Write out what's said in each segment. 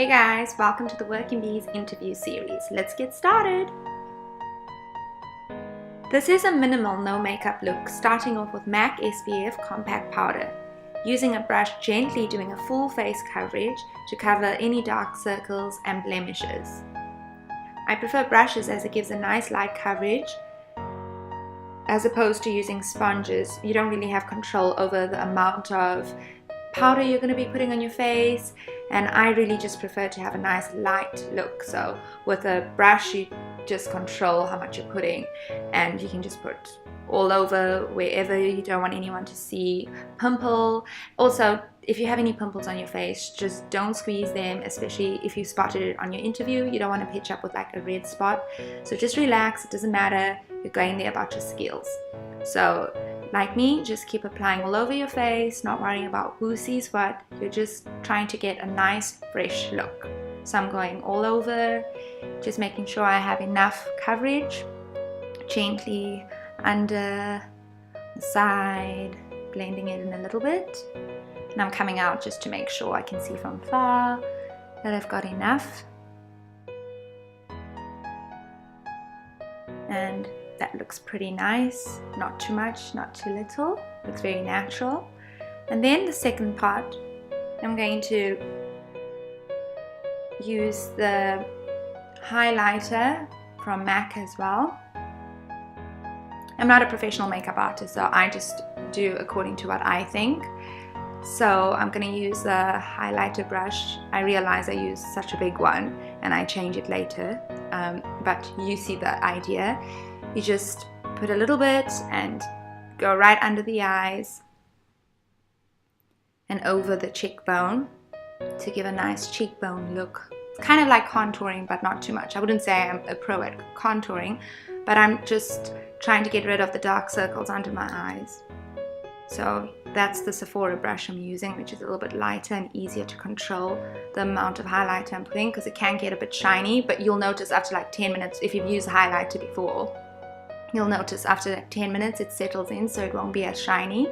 Hey guys, welcome to the Working Bees interview series. Let's get started. This is a minimal no makeup look, starting off with MAC SPF Compact Powder. Using a brush, gently doing a full face coverage to cover any dark circles and blemishes. I prefer brushes as it gives a nice light coverage as opposed to using sponges. You don't really have control over the amount of powder you're going to be putting on your face, and I really just prefer to have a nice light look. So with a brush you just control how much you're putting, and you can just put all over wherever you don't want anyone to see. Pimple, also if you have any pimples on your face, just don't squeeze them, especially if you spotted it on your interview. You don't want to pitch up with like a red spot, so just relax, it doesn't matter, you're going there about your skills. So like me, just keep applying all over your face, not worrying about who sees what. You're just trying to get a nice fresh look. So I'm going all over, just making sure I have enough coverage, gently under the side, blending it in a little bit. And I'm coming out just to make sure I can see from far that I've got enough. And that looks pretty nice, not too much, not too little, looks very natural. And then the second part, I'm going to use the highlighter from MAC as well. I'm not a professional makeup artist, so I just do according to what I think. So I'm going to use the highlighter brush. I realize I use such a big one and I change it later, but you see the idea. You just put a little bit and go right under the eyes and over the cheekbone to give a nice cheekbone look. It's kind of like contouring, but not too much. I wouldn't say I'm a pro at contouring, but I'm just trying to get rid of the dark circles under my eyes. So that's the Sephora brush I'm using, which is a little bit lighter and easier to control the amount of highlighter I'm putting, because it can get a bit shiny, but you'll notice after like 10 minutes, if you've used highlighter before, you'll notice after 10 minutes it settles in, so it won't be as shiny.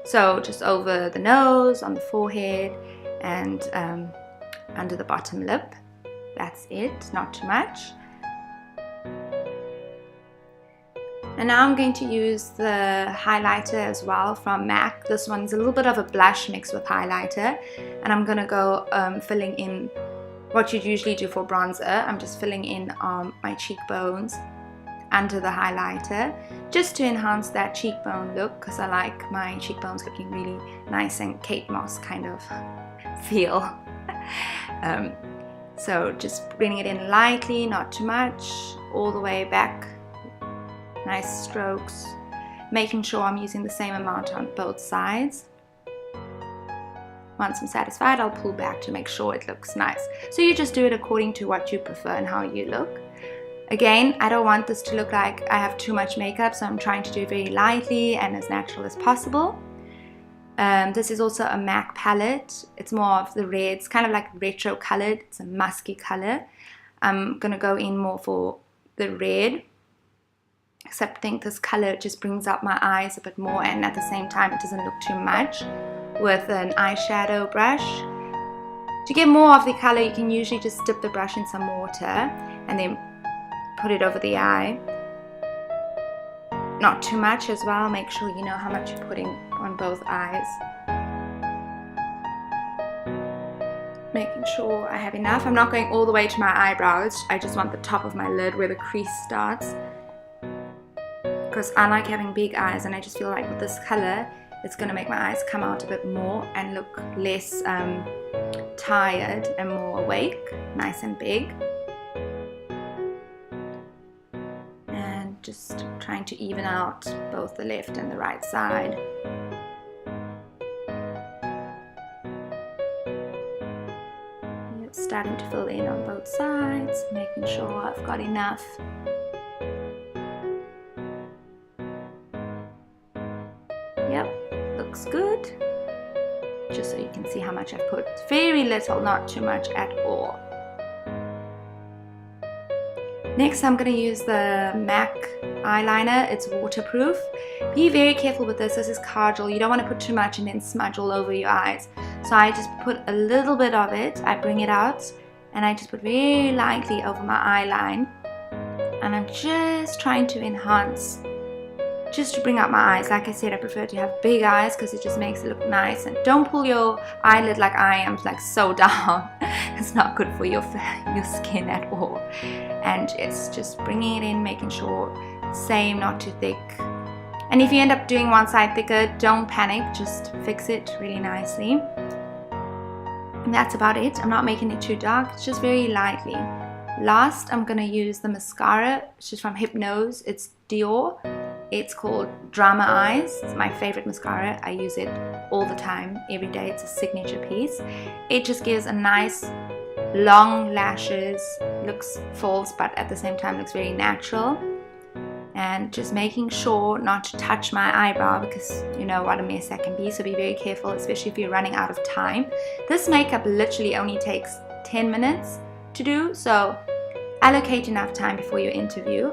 So just over the nose, on the forehead, and under the bottom lip. That's it, not too much. And now I'm going to use the highlighter as well from MAC. This one's a little bit of a blush mixed with highlighter, and I'm going to go filling in what you'd usually do for bronzer. I'm just filling in my cheekbones under the highlighter, just to enhance that cheekbone look, because I like my cheekbones looking really nice and Kate Moss kind of feel. So just bringing it in lightly, not too much, all the way back. Nice strokes, making sure I'm using the same amount on both sides. Once I'm satisfied, I'll pull back to make sure it looks nice. So you just do it according to what you prefer and how you look. Again, I don't want this to look like I have too much makeup, so I'm trying to do it very lightly and as natural as possible. This is also a MAC palette. It's more of the reds, kind of like retro colored. It's a musky color. I'm going to go in more for the red, except I think this color just brings out my eyes a bit more, and at the same time it doesn't look too much. With an eyeshadow brush, to get more of the color, you can usually just dip the brush in some water and then put it over the eye. Not too much as well, make sure you know how much you're putting on both eyes. Making sure I have enough. I'm not going all the way to my eyebrows, I just want the top of my lid where the crease starts, because I like having big eyes, and I just feel like with this color it's going to make my eyes come out a bit more and look less tired and more awake, nice and big. And just trying to even out both the left and the right side. It's starting to fill in on both sides, making sure I've got enough. Yep, looks good. Just so you can see how much I've put. Very little, not too much at all. Next, I'm going to use the MAC eyeliner. It's waterproof. Be very careful with this. This is Kajal. You don't want to put too much and then smudge all over your eyes. So I just put a little bit of it, I bring it out, and I just put very lightly over my eye line. And I'm just trying to enhance, just to bring out my eyes. Like I said, I prefer to have big eyes because it just makes it look nice. And don't pull your eyelid like I am, like so down. It's not good for your skin at all. And it's just bringing it in, making sure, same, not too thick. And if you end up doing one side thicker, don't panic, just fix it really nicely. And that's about it. I'm not making it too dark, it's just very lightly. Last, I'm gonna use the mascara, which is from Hypnose. It's Dior. It's called Drama Eyes. It's my favorite mascara. I use it all the time, every day. It's a signature piece. It just gives a nice long lashes, looks false, but at the same time looks very natural. And just making sure not to touch my eyebrow, because you know what a mess that can be, so be very careful, especially if you're running out of time. This makeup literally only takes 10 minutes to do, so allocate enough time before your interview.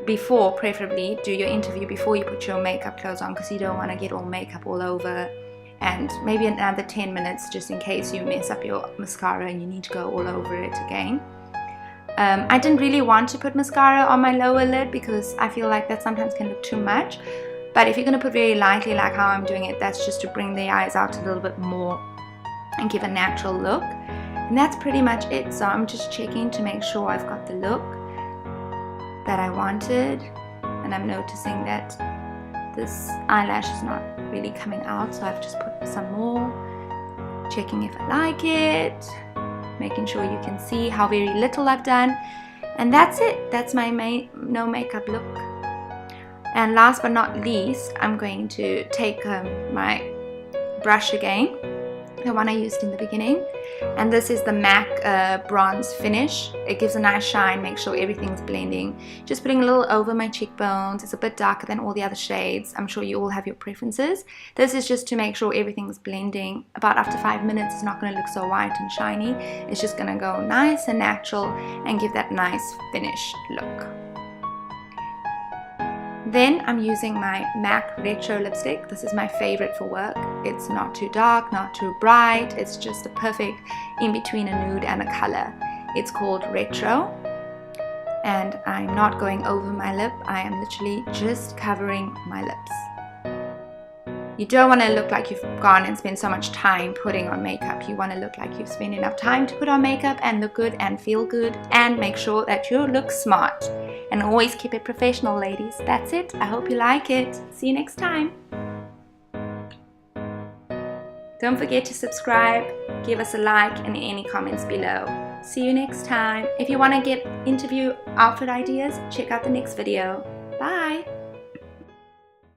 Preferably do your interview before you put your makeup clothes on, because you don't want to get all makeup all over. And maybe another 10 minutes just in case you mess up your mascara and you need to go all over it again. I didn't really want to put mascara on my lower lid because I feel like that sometimes can look too much. But if you're going to put very lightly like how I'm doing it, that's just to bring the eyes out a little bit more and give a natural look. And that's pretty much it. So I'm just checking to make sure I've got the look that I wanted. And I'm noticing that this eyelash is not really coming out, so I've just put some more. Checking if I like it. Making sure you can see how very little I've done. And that's it. That's my no makeup look. And last but not least, I'm going to take my brush again, the one I used in the beginning, and this is the MAC bronze finish. It gives a nice shine, make sure everything's blending. Just putting a little over my cheekbones. It's a bit darker than all the other shades. I'm sure you all have your preferences. This is just to make sure everything's blending. About after 5 minutes, it's not going to look so white and shiny. It's just going to go nice and natural and give that nice finished look. Then I'm using my MAC Retro lipstick. This is my favorite for work. It's not too dark, not too bright. It's just a perfect in between a nude and a color. It's called Retro. And I'm not going over my lip. I am literally just covering my lips. You don't want to look like you've gone and spent so much time putting on makeup. You want to look like you've spent enough time to put on makeup and look good and feel good, and make sure that you look smart. And always keep it professional, ladies. That's it. I hope you like it. See you next time. Don't forget to subscribe, give us a like, and any comments below. See you next time. If you want to get interview outfit ideas, check out the next video. Bye.